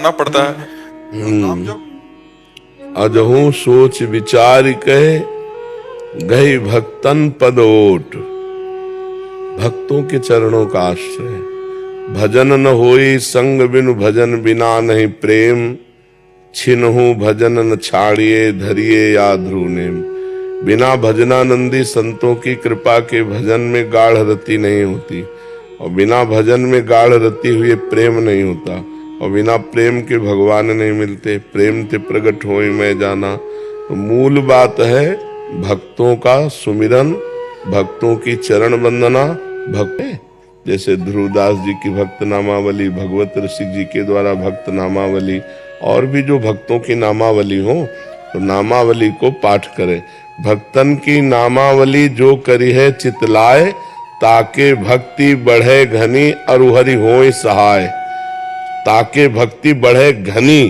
करना पड़ता है। अजहू सोच विचार कहे गई भक्तन पद ओट। भक्तों के चरणों का आश्रय। भजन न होई संग बिनु भजन बिना नहीं प्रेम। छिनहु भजन न छाड़िए धरिए या ध्रुव नेम। बिना भजनानंदी संतों की कृपा के भजन में गाढ़ रति नहीं होती, और बिना भजन में गाढ़ रति हुए प्रेम नहीं होता, और बिना प्रेम के भगवान नहीं मिलते। प्रेम ते प्रकट होए मैं जाना। तो मूल बात है भक्तों का सुमिरन, भक्तों की चरण वंदना। भक्त जैसे ध्रुवदास जी की भक्त नामावली, भगवत ऋषि जी के द्वारा भक्त नामावली, और भी जो भक्तों की नामावली हो तो नामावली को पाठ करें। भक्तन की नामावली जो करी है चितलाए, ताके भक्ति बढ़े घनी अरुहरि होय सहाय। ताके भक्ति बढ़े घनी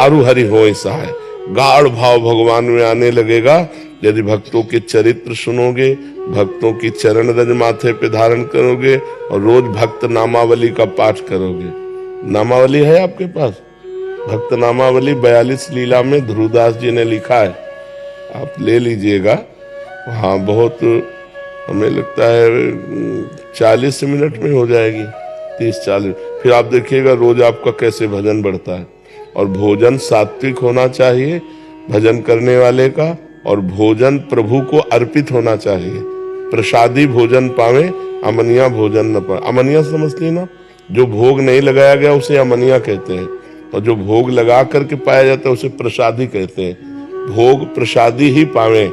अरुहरि होय सहाय। गाढ़ भाव भगवान में आने लगेगा यदि भक्तों के चरित्र सुनोगे, भक्तों की चरण रज माथे पे धारण करोगे, और रोज भक्त नामावली का पाठ करोगे। नामावली है आपके पास? भक्त नामावली 42 लीला में ध्रुवदास जी ने लिखा है, आप ले लीजिएगा। हाँ, बहुत हमें लगता है 40 मिनट में हो जाएगी, 30-40। फिर आप देखिएगा रोज आपका कैसे भजन बढ़ता है। और भोजन सात्विक होना चाहिए भजन करने वाले का, और भोजन प्रभु को अर्पित होना चाहिए। प्रसादी भोजन पावे, अमनिया भोजन न पावे। अमनिया समझ ली ना, जो भोग नहीं लगाया गया उसे अमनिया कहते हैं, और जो भोग लगा करके पाया जाता है उसे प्रसादी कहते हैं। भोग प्रसादी ही पावे,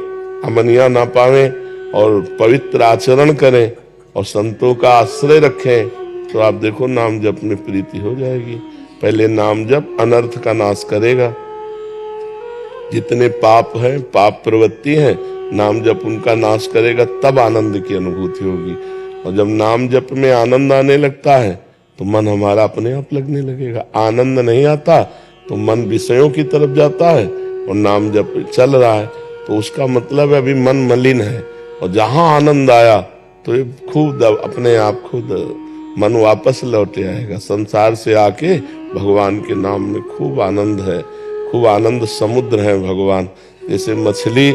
अमनिया ना पावे, और पवित्र आचरण करें और संतों का आश्रय रखें, तो आप देखो नाम जप में प्रीति हो जाएगी। पहले नाम जप अनर्थ का नाश करेगा। जितने पाप हैं, पाप प्रवृत्ति है, नाम जप उनका नाश करेगा, तब आनंद की अनुभूति होगी। और जब नाम जप में आनंद आने लगता है तो मन हमारा अपने आप लगने लगेगा। आनंद नहीं आता तो मन विषयों की तरफ जाता है, और नाम जप चल रहा है तो उसका मतलब है अभी मन मलिन है। और जहां आनंद आया तो ये खूब अपने आप खुद मन वापस लौटे आएगा। संसार से आके भगवान के नाम में खूब आनंद है, खूब आनंद समुद्र है भगवान। जैसे मछली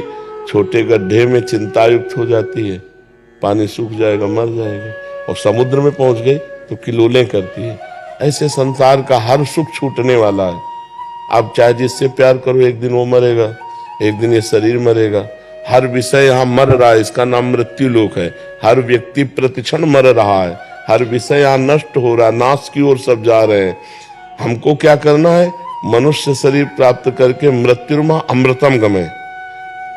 छोटे गड्ढे में चिंतायुक्त हो जाती है, पानी सूख जाएगा, मर जाएगी, और समुद्र में पहुंच गई तो किलोलें करती है। ऐसे संसार का हर सुख छूटने वाला है। आप चाहे जिससे प्यार करो, एक दिन वो मरेगा, एक दिन ये शरीर मरेगा। हर विषय यहाँ मर रहा है, इसका नाम मृत्यु लोक है। हर व्यक्ति प्रतिक्षण मर रहा है, हर विषय यहाँ नष्ट हो रहा है, नाश की ओर सब जा रहे हैं। हमको क्या करना है? मनुष्य शरीर प्राप्त करके मृत्युर्मा अमृतम गमे।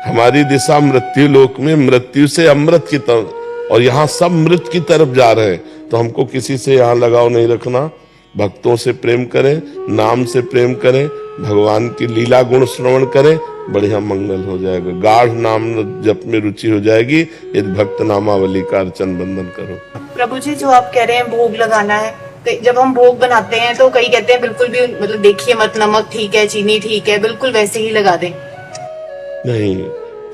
हमारी दिशा मृत्यु लोक में मृत्यु से अमृत की तरफ, और यहाँ सब मृत की तरफ जा रहे हैं। तो हमको किसी से यहाँ लगाव नहीं रखना। भक्तों से प्रेम करें, नाम से प्रेम करें, भगवान की लीला गुण श्रवण करें, बढ़िया मंगल हो जाएगा। गाढ़ नाम जप में रुचि हो जाएगी यदि भक्त नामावली का अर्चन बंदन करो। प्रभु जी, जो आप कह रहे हैं भोग लगाना है, तो जब हम भोग बनाते हैं तो कई कहते हैं बिल्कुल भी मतलब देखिए मत, नमक ठीक है, चीनी ठीक है, बिल्कुल वैसे ही लगा दें। नहीं,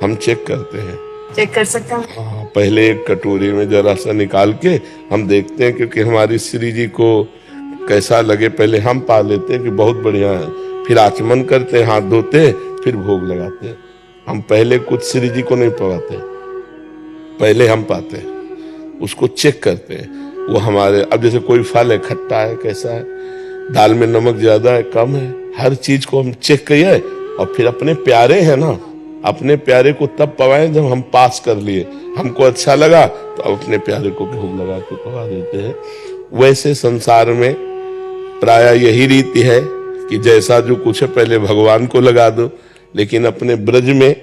हम चेक करते हैं। चेक कर सकते हैं? हाँ, पहले एक कटोरी में जरा सा निकाल के हम देखते हैं, क्योंकि हमारी श्री जी को कैसा लगे पहले हम पा लेते हैं कि बहुत बढ़िया है। फिर आचमन करते हैं, हाथ धोते, फिर भोग लगाते हैं। हम पहले कुछ श्री जी को नहीं पवाते, पहले हम पाते हैं, उसको चेक करते हैं। वो हमारे, अब जैसे कोई फल है, खट्टा है, कैसा है, दाल में नमक ज्यादा है, कम है, हर चीज को हम चेक करिए। और फिर अपने प्यारे हैं ना, अपने प्यारे को तब पवाएं जब हम पास कर लिए। हमको अच्छा लगा तो अपने प्यारे को भोग लगा के पवा देते हैं। वैसे संसार में प्राय यही रीति है कि जैसा जो कुछ है पहले भगवान को लगा दो, लेकिन अपने ब्रज में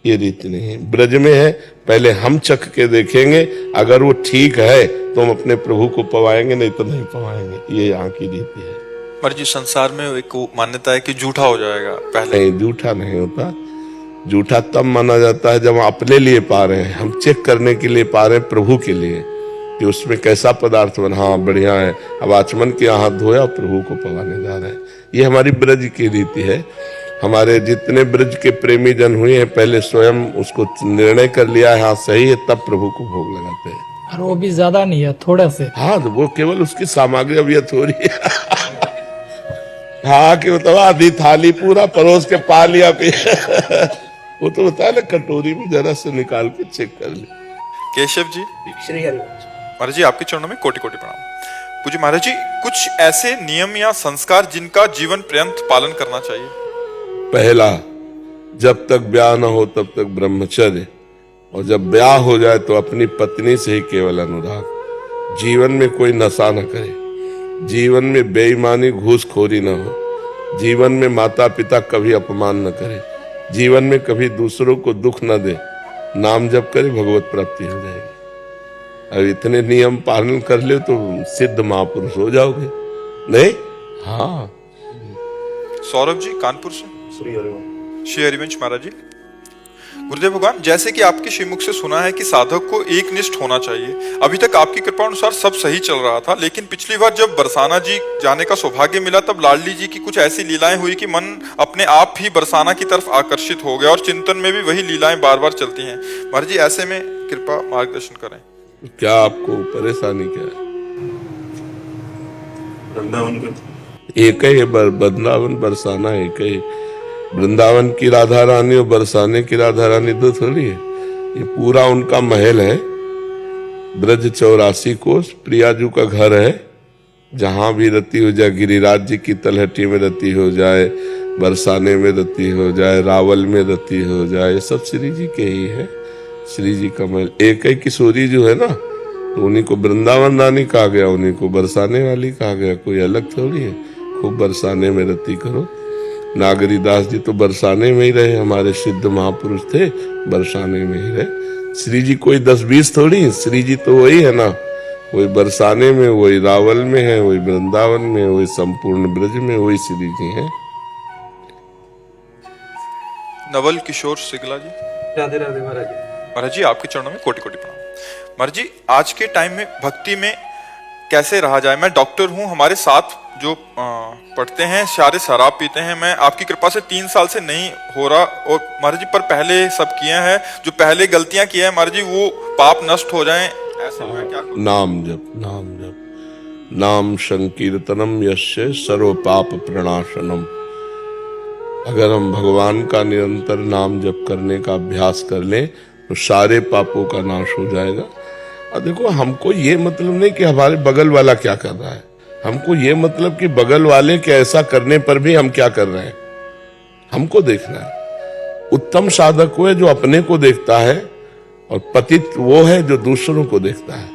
ये रीति नहीं है। ब्रज में है पहले हम चख के देखेंगे, अगर वो ठीक है तो हम अपने प्रभु को पवाएंगे, नहीं तो नहीं पवाएंगे। ये यहाँ की रीति है। पर जी संसार में एक मान्यता है कि झूठा हो जाएगा पहले। नहीं, झूठा नहीं होता। झूठा तब माना जाता है जब हम अपने लिए पा रहे हैं, हम चेक करने के लिए पा रहे हैं, प्रभु के लिए कि उसमें कैसा पदार्थ बना। हाँ, बढ़िया है, अब आचमन के हाथ धोया, प्रभु को पवाने जा रहे हैं। ये हमारी ब्रज की रीति है। हमारे जितने ब्रज के प्रेमी जन हुए हैं पहले स्वयं उसको निर्णय कर लिया है, हाँ सही है, तब प्रभु को भोग लगाते हैं। और वो भी ज्यादा नहीं है, थोड़ा से। हाँ, तो वो केवल उसकी सामग्री अभी थोड़ी है। हाँ कि मतलब आधी थाली पूरा परोस के पा लिया फिर वो तो बताया ना, कटोरी में जरा से निकाल के चेक कर ले। केशव जी, श्री हरिवंश। महाराज जी आपके चरणों में कोटि कोटि प्रणाम। पूज्य महाराज जी, कुछ ऐसे नियम या संस्कार जिनका जीवन पर्यंत पालन करना चाहिए। पहला, जब तक ब्याह न हो तब तक ब्रह्मचर्य, और जब ब्याह हो जाए तो अपनी पत्नी से ही केवल अनुराग। जीवन में कोई नशा न करे, जीवन में बेईमानी घूसखोरी न हो, जीवन में माता पिता कभी अपमान न करे, जीवन में कभी दूसरों को दुख न दे, नाम जप करे भगवत प्राप्ति हो जाएगी। अब इतने नियम पालन कर ले तो सिद्ध महापुरुष हो जाओगे, नहीं? हाँ। सौरभ जी कानपुर से। श्री हरिवंश। श्री हरिवंश महाराज जी, गुरुदेव भगवान, जैसे कि आपके श्रीमुख से सुना है कि साधक को एकनिष्ठ होना चाहिए। अभी तक आपकी कृपा अनुसार सब सही चल रहा था, लेकिन पिछली बार जब बरसाना जी जाने का सौभाग्य मिला तब लाडली जी की कुछ ऐसी लीलाएं हुई कि मन अपने आप ही बरसाना की तरफ आकर्षित हो गया और चिंतन में भी वही लीलाएं बार बार चलती हैं। महाराज जी, ऐसे में कृपा मार्गदर्शन करें। क्या आपको परेशानी क्या है? वृंदावन का एक ही है, वृंदावन बरसाना एक ही। वृंदावन की राधा रानी और बरसाने की राधा रानी दो थोड़ी है, ये पूरा उनका महल है। ब्रज 84 कोस प्रियाजू का घर है, जहां भी रति हो जाए, गिरिराज जी की तलहटी में रति हो जाए, बरसाने में रति हो जाए, रावल में रति हो जाए, सब श्री जी के ही है। श्री जी का महल एक ही। किशोरी जो है ना, तो उन्हीं को वृंदावन रानी कहा गया, उन्हीं को बरसाने वाली कहा गया, कोई अलग थोड़ी है। खूब बरसाने में रति करो। नागरी दास जी तो बरसाने में ही रहे, हमारे सिद्ध महापुरुष थे, बरसाने में ही रहे। श्री जी कोई 10-20 थोड़ी, श्री जी तो वही है ना, वही बरसाने में, वही रावल में है, वही वृंदावन में, वही संपूर्ण ब्रज में, वही श्री जी है। नवल किशोर सिगला जी। राधे राधे महाराज जी। महाराज जी, आपके चरणों में कोटि कोटि प्रणाम। महाराज जी, आज के टाइम में भक्ति में कैसे रहा जाए? मैं डॉक्टर हूँ, हमारे साथ जो पढ़ते हैं सारे शराब पीते हैं। मैं आपकी कृपा से 3 साल से नहीं हो रहा, और महाराज जी पर पहले सब किए हैं, जो पहले गलतियां की है महाराज जी वो पाप नष्ट हो जाएं, ऐसा मैं क्या करूं? नाम जप, नाम जप। नाम संकीर्तनम यस्य सर्व पाप प्रणाशनम। अगर हम भगवान का निरंतर नाम जप करने का अभ्यास कर लें तो सारे पापों का नाश हो जाएगा। और देखो, हमको ये मतलब नहीं कि हमारे बगल वाला क्या कर रहा है, हमको ये मतलब कि बगल वाले के ऐसा करने पर भी हम क्या कर रहे हैं, हमको देखना है। उत्तम साधक वो है जो अपने को देखता है, और पतित वो है जो दूसरों को देखता है।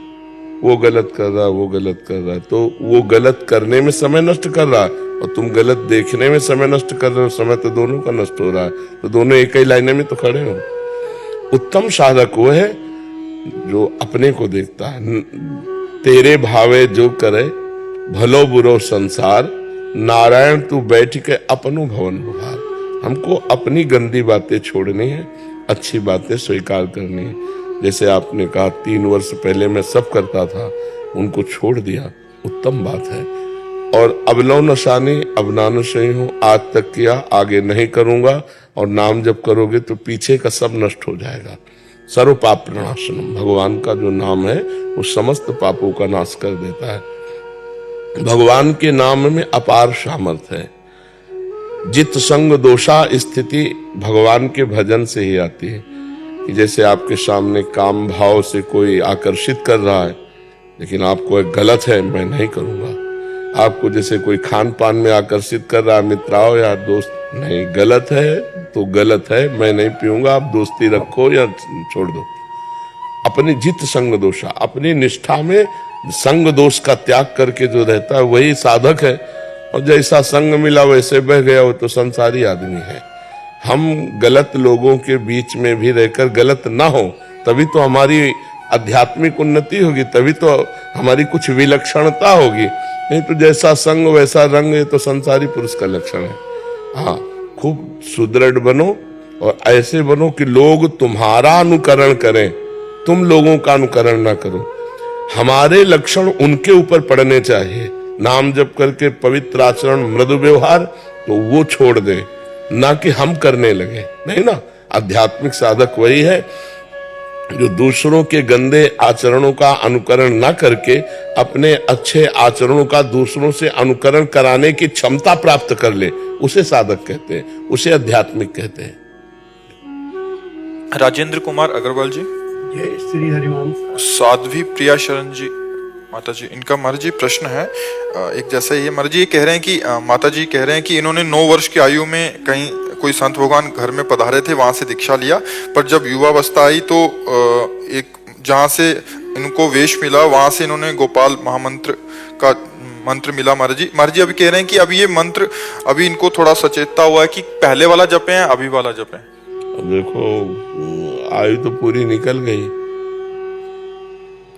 वो गलत कर रहा है, वो गलत कर रहा है, तो वो गलत करने में समय नष्ट कर रहा है, और तुम गलत देखने में समय नष्ट कर रहे हो। समय तो दोनों का नष्ट हो रहा है, तो दोनों एक ही लाइन में तो खड़े हो। उत्तम साधक वो है जो अपने को देखता है। तेरे भावे जो करे भलो बुरो संसार, नारायण तू बैठ के अपनो भवन बुहार। हमको अपनी गंदी बातें छोड़नी है, अच्छी बातें स्वीकार करनी है। जैसे आपने कहा 3 वर्ष पहले मैं सब करता था, उनको छोड़ दिया, उत्तम बात है। और अबलो नशानी अब नानुशही हूं, आज तक किया आगे नहीं करूंगा, और नाम जब करोगे तो पीछे का सब नष्ट हो जाएगा। सर्व पाप प्रणाशनम, भगवान का जो नाम है वो समस्त पापों का नाश कर देता है। भगवान के नाम में अपार सामर्थ्य है। जित संग दोषा स्थिति भगवान के भजन से ही आती है। कि जैसे आपके सामने काम भाव से कोई आकर्षित कर रहा है, लेकिन आपको एक गलत है, मैं नहीं करूंगा। आपको जैसे कोई खान पान में आकर्षित कर रहा है, मित्राओ या दोस्त, नहीं, गलत है तो गलत है, मैं नहीं पीऊंगा, आप दोस्ती रखो या छोड़ दो। अपनी जित संग दोषा, अपनी निष्ठा में संग दोष का त्याग करके जो रहता है वही साधक है। और जैसा संग मिला वैसे बह गया, वो तो संसारी आदमी है। हम गलत लोगों के बीच में भी रहकर गलत ना हो, तभी तो हमारी आध्यात्मिक उन्नति होगी, तभी तो हमारी कुछ विलक्षणता होगी। नहीं तो जैसा संग वैसा रंग, ये तो संसारी पुरुष का लक्षण है। हाँ, खूब सुदृढ़ बनो और ऐसे बनो कि लोग तुम्हारा अनुकरण करें, तुम लोगों का अनुकरण ना करो। हमारे लक्षण उनके ऊपर पड़ने चाहिए। नाम जप करके पवित्र आचरण, मृदु व्यवहार, तो वो छोड़ दे, ना कि हम करने लगे। नहीं ना, आध्यात्मिक साधक वही है जो दूसरों के गंदे आचरणों का अनुकरण न करके अपने अच्छे आचरणों का दूसरों से अनुकरण कराने की क्षमता प्राप्त कर ले, उसे साधक कहते हैं, उसे आध्यात्मिक कहते हैं। राजेंद्र कुमार अग्रवाल जी। जय श्री हरिवंश। साध्वी प्रिया शरण जी माता जी, इनका महाराज जी प्रश्न है एक जैसा ये महाराज जी ये कह रहे हैं कि माता जी कह रहे हैं कि इन्होंने 9 वर्ष की आयु में कहीं कोई संत भगवान घर में पधारे थे, वहां से दीक्षा लिया, पर जब युवावस्था आई तो एक जहां से इनको वेश मिला वहां से इन्होंने गोपाल महामंत्र का मंत्र मिला। महाराज जी अभी कह रहे हैं कि अभी ये मंत्र अभी इनको थोड़ा सचेतता हुआ है कि पहले वाला जपे हैं अभी वाला जपे। अब देखो आयु तो पूरी निकल गई,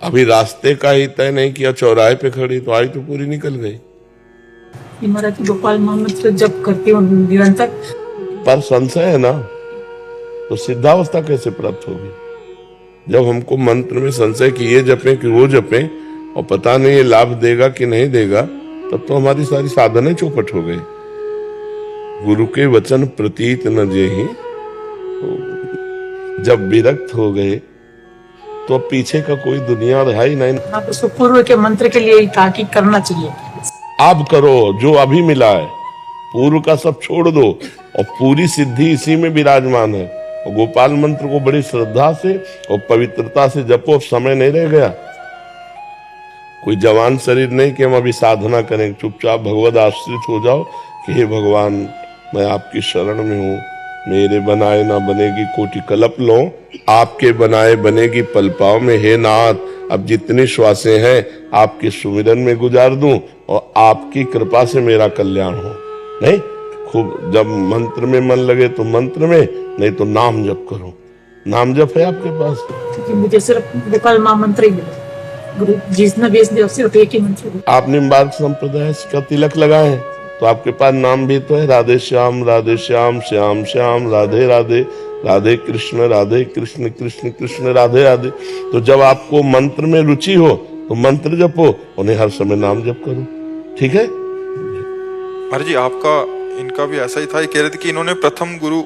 अभी रास्ते का ही तय नहीं किया, चौराहे पे खड़ी तो आयु तो पूरी निकल गई। महाराज गोपाल महामंत्र जप करती हूँ निरंतर, पर संशय है ना, तो सिद्धावस्था कैसे प्राप्त होगी? जब हमको मंत्र में संशय कि ये जपें कि वो जपें और पता नहीं ये लाभ देगा कि नहीं देगा, तब तो हमारी सारी साधनें चौपट हो गई। गुरु के वचन प्रतीत न जेहि, जब विरक्त हो गए तो पीछे का कोई दुनिया रहा ही नहीं। आप उसको पूर्व के मंत्र के लिए ताकीद करना चाहिए। आप करो जो अभी मिला है, पूर्व का सब छोड़ दो और पूरी सिद्धि इसी में विराजमान है। और गोपाल मंत्र को बड़ी श्रद्धा से और पवित्रता से जपो, समय नहीं रह गया। कोई जवान शरीर नहीं कि हम अभी साधना करें, चुपचाप भगवद आश्रित हो जाओ कि हे भगवान मैं आपकी शरण में हूँ, मेरे बनाए ना बनेगी कोटि कल्प लो, आपके बनाए बनेगी पल पाव में। हे नाथ अब जितनी श्वासें हैं आपके सुमिरन में गुजार दूं और आपकी कृपा से मेरा कल्याण हो। नहीं, खूब जब मंत्र में मन लगे तो मंत्र में, नहीं तो नाम जप करो। नाम जप है आपके पास? क्योंकि मुझे सिर्फ गोपाल महामंत्र ही मिला, गुरु जिसने भेज दिया सिर्फ एक ही मंत्र। आप निम्बार्क संप्रदाय का तिलक लगाए हैं तो आपके पास नाम भी तो है, राधे श्याम श्याम श्याम राधे राधे, राधे कृष्ण कृष्ण कृष्ण राधे राधे। तो जब आपको मंत्र में रुचि हो तो मंत्र जपो, उन्हें हर समय नाम जप करो, ठीक है? महाराज जी आपका इनका भी ऐसा ही था, ये कह रहे थे कि इन्होंने प्रथम गुरु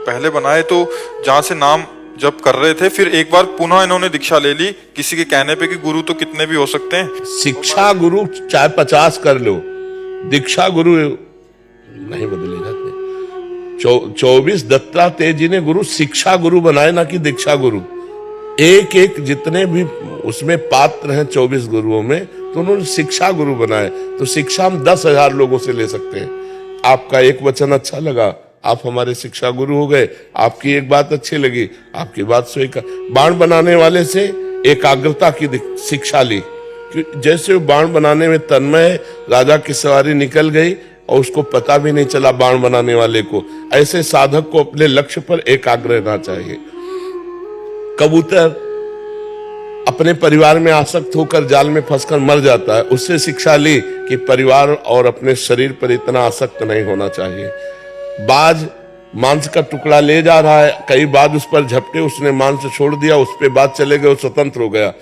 पहले बनाए तो जहाँ से नाम जप कर रहे थे, फिर एक बार पुनः इन्होंने दीक्षा ले ली किसी के कहने पे कि गुरु तो कितने भी हो सकते हैं। शिक्षा गुरु चाहे 50 कर लो, दीक्षा गुरु नहीं बदले जाते। 24 दत्तात्रेय जी ने गुरु शिक्षा गुरु बनाए, ना कि दीक्षा गुरु। एक एक जितने भी उसमें पात्र हैं 24 गुरुओं में, तो उन्होंने शिक्षा गुरु बनाए। तो शिक्षा हम 10,000 लोगों से ले सकते हैं। आपका एक वचन अच्छा लगा, आप हमारे शिक्षा गुरु हो गए। आपकी एक बात अच्छी लगी, आपकी बात स्वीकार। बाण बनाने वाले से एकाग्रता की शिक्षा ली, जैसे वो बाण बनाने में तन्मय, राजा की सवारी निकल गई और उसको पता भी नहीं चला बाण बनाने वाले को। ऐसे साधक को अपने लक्ष्य पर एकाग्र रहना चाहिए। कबूतर अपने परिवार में आसक्त होकर जाल में फंसकर मर जाता है, उससे शिक्षा ली कि परिवार और अपने शरीर पर इतना आसक्त नहीं होना चाहिए। बाज मांस का टुकड़ा ले जा रहा है, कई बाज उस पर झपटे, उसने मांस छोड़ दिया, उस पे बाज चले गए, वो स्वतंत्र हो गया।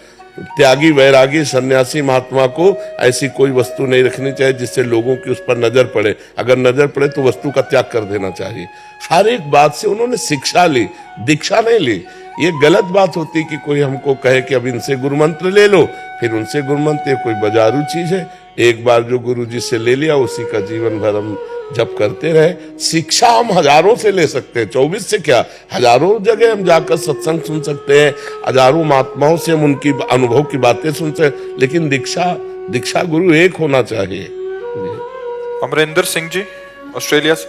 त्यागी वैरागी सन्यासी महात्मा को ऐसी कोई वस्तु नहीं रखनी चाहिए जिससे लोगों की उस पर नजर पड़े। अगर नजर पड़े तो वस्तु का त्याग कर देना चाहिए। हर एक बात से उन्होंने शिक्षा ली, दीक्षा नहीं ली। ये गलत बात होती कि कोई हमको कहे कि अब इनसे गुरु मंत्र ले लो, फिर उनसे गुरु मंत्र, कोई बाजारू चीज है। एक बार जो गुरु जी से ले लिया उसी का जीवन भर हम जप करते रहे। शिक्षा हम हजारों से ले सकते हैं, 24 से क्या, हजारों जगह हम जाकर सत्संग सुन सकते हैं, हजारों महात्माओं से हम उनकी अनुभव की बातें सुन सकते हैं, लेकिन दीक्षा गुरु एक होना चाहिए। अमरिंदर सिंह जी ऑस्ट्रेलिया से,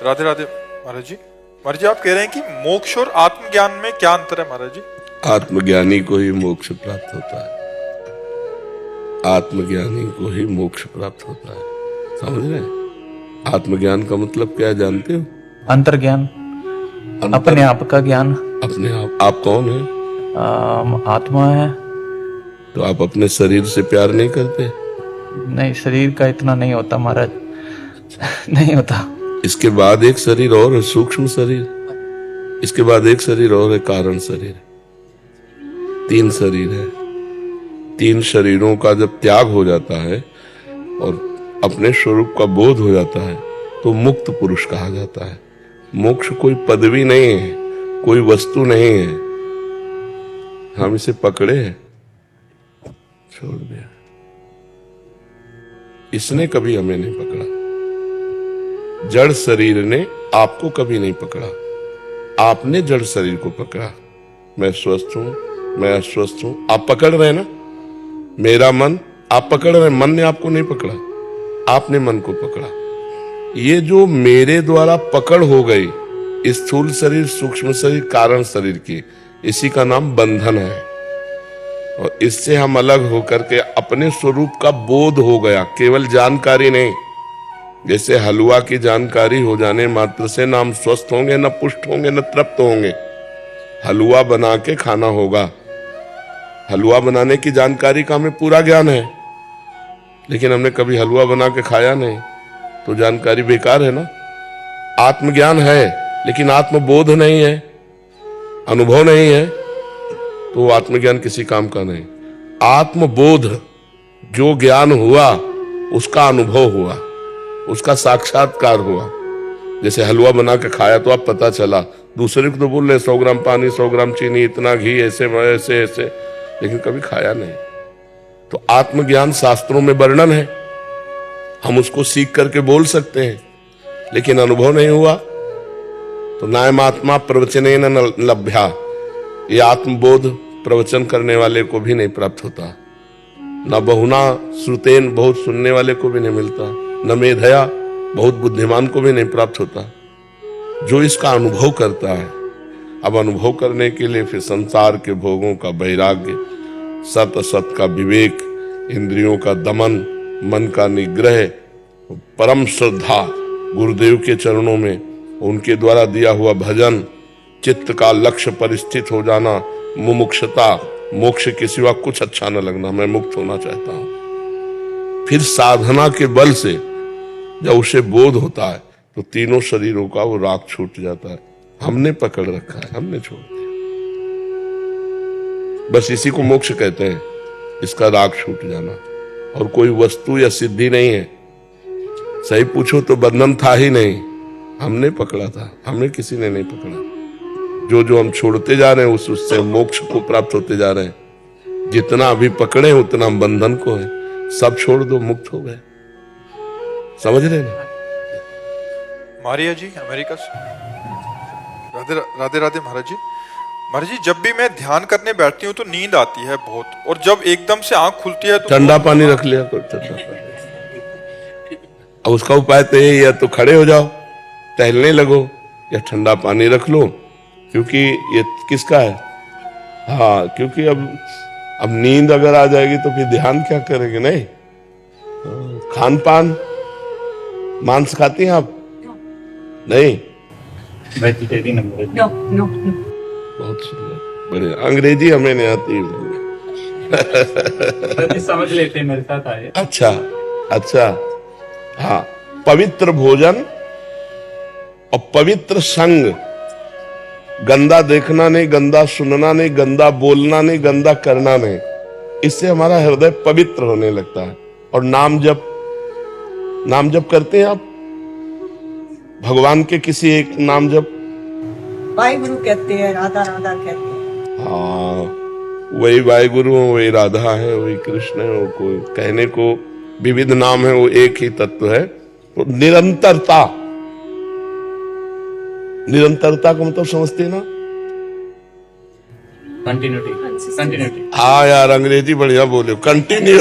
राधे राधे महाराज जी। महाराज जी आप कह रहे हैं कि मोक्ष और आत्मज्ञान में क्या अंतर है महाराज जी? आत्मज्ञानी को ही मोक्ष प्राप्त होता है, आत्मज्ञानी को ही मोक्ष प्राप्त होता है, समझ रहे हैं? आत्मज्ञान का मतलब क्या जानते हो? अंतर्ज्ञान, अपने आप का ज्ञान। अपने आप कौन है? आत्मा है। तो आप अपने शरीर से प्यार नहीं करते? नहीं, शरीर का इतना नहीं होता महाराज, नहीं होता। इसके बाद एक शरीर और है, सूक्ष्म शरीर। इसके बाद एक शरीर और है, कारण शरीर। 3 शरीर है। 3 शरीरों का जब त्याग हो जाता है और अपने स्वरूप का बोध हो जाता है तो मुक्त पुरुष कहा जाता है। मोक्ष कोई पदवी नहीं है, कोई वस्तु नहीं है। हम इसे पकड़े हैं, छोड़ दिया। इसने कभी हमें नहीं पकड़ा। जड़ शरीर ने आपको कभी नहीं पकड़ा, आपने जड़ शरीर को पकड़ा। मैं स्वस्थ हूं, मैं अस्वस्थ हूं, आप पकड़ रहे हैं ना। मेरा मन आप पकड़ रहे हैं, मन ने आपको नहीं पकड़ा, आपने मन को पकड़ा। ये जो मेरे द्वारा पकड़ हो गई, स्थूल शरीर, सूक्ष्म शरीर, कारण शरीर की, इसी का नाम बंधन है। और इससे हम अलग होकर के अपने स्वरूप का बोध हो गया, केवल जानकारी नहीं। जैसे हलवा की जानकारी हो जाने मात्र से न हम स्वस्थ होंगे, न पुष्ट होंगे, न तृप्त होंगे। हलवा बना के खाना होगा। हलवा बनाने की जानकारी का हमें पूरा ज्ञान है, लेकिन हमने कभी हलवा बना के खाया नहीं, तो जानकारी बेकार है ना। आत्मज्ञान है लेकिन आत्मबोध नहीं है, अनुभव नहीं है, तो आत्मज्ञान किसी काम का नहीं। आत्मबोध, जो ज्ञान हुआ उसका अनुभव हुआ, उसका साक्षात्कार हुआ। जैसे हलवा बना के खाया तो आप पता चला, दूसरे को तो बोल रहे 100 ग्राम पानी, 100 ग्राम चीनी, इतना घी, ऐसे ऐसे ऐसे, लेकिन कभी खाया नहीं। तो आत्मज्ञान शास्त्रों में वर्णन है, हम उसको सीख करके बोल सकते हैं, लेकिन अनुभव नहीं हुआ तो नायमात्मा प्रवचनेन न लभ्या, ये आत्मबोध प्रवचन करने वाले को भी नहीं प्राप्त होता, न बहुना श्रुतेन, बहुत सुनने वाले को भी नहीं मिलता, न मेधया, बहुत बुद्धिमान को भी नहीं प्राप्त होता। जो इसका अनुभव करता है, अब अनुभव करने के लिए फिर संसार के भोगों का वैराग्य, सत असत का विवेक, इंद्रियों का दमन, मन का निग्रह, परम श्रद्धा गुरुदेव के चरणों में, उनके द्वारा दिया हुआ भजन, चित्त का लक्ष्य पर स्थित हो जाना, मुमुक्षता, मोक्ष के सिवा कुछ अच्छा न लगना, मैं मुक्त होना चाहता हूं। फिर साधना के बल से जब उसे बोध होता है तो तीनों शरीरों का वो राग छूट जाता है। हमने पकड़ रखा है, हमने छोड़ दिया। बस इसी को मोक्ष कहते हैं, इसका राग छूट जाना। और कोई वस्तु या सिद्धि नहीं है। सही पूछो तो बंधन था ही नहीं, हमने पकड़ा था, हमें किसी ने नहीं पकड़ा। जो जो हम छोड़ते जा रहे हैं उससे मोक्ष को प्राप्त होते जा रहे हैं। जितना अभी पकड़े उतना हम बंधन को है। सब छोड़ दो, मुक्त हो गए। समझ रहे ना? मारिया जी अमेरिका से। राधे राधे राधे महाराज जी। महाराज जी, जब भी मैं ध्यान करने बैठती हूँ तो नींद आती है बहुत, और जब एकदम से आंख खुलती है तो ठंडा पानी रख लिया करो, ठंडा पानी। अब उसका उपाय तो यही है, तो खड़े हो जाओ, टहलने लगो, या ठंडा पानी रख लो, क्योंकि ये किसका है। हाँ, क्योंकि अब नींद अगर आ जाएगी तो फिर ध्यान क्या करेंगे। नहीं, खान पान, मांस खाती हैं आप? नहीं, वेजिटेरियन नो नो नो। बहुत सुंदर, बढ़िया। अंग्रेजी हमें नहीं आती। समझ लेते हैं, मेरे साथ आए। अच्छा अच्छा, हाँ। पवित्र भोजन और पवित्र संग, गंदा देखना नहीं, गंदा सुनना नहीं, गंदा बोलना नहीं, गंदा करना नहीं, इससे हमारा हृदय पवित्र होने लगता है। और नाम जप करते हैं आप? भगवान के किसी एक नाम जप? वाहिगुरु कहते हैं, राधा राधा कहते हैं। हाँ, वही वाहिगुरु है, वही राधा है, वही कृष्ण है। वो कोई कहने को विविध नाम है, वो एक ही तत्व है। तो निरंतरता, निरंतरता का मतलब समझते हैं ना? कंटिन्यूटी। हाँ यार, अंग्रेजी बढ़िया बोले, कंटिन्यू।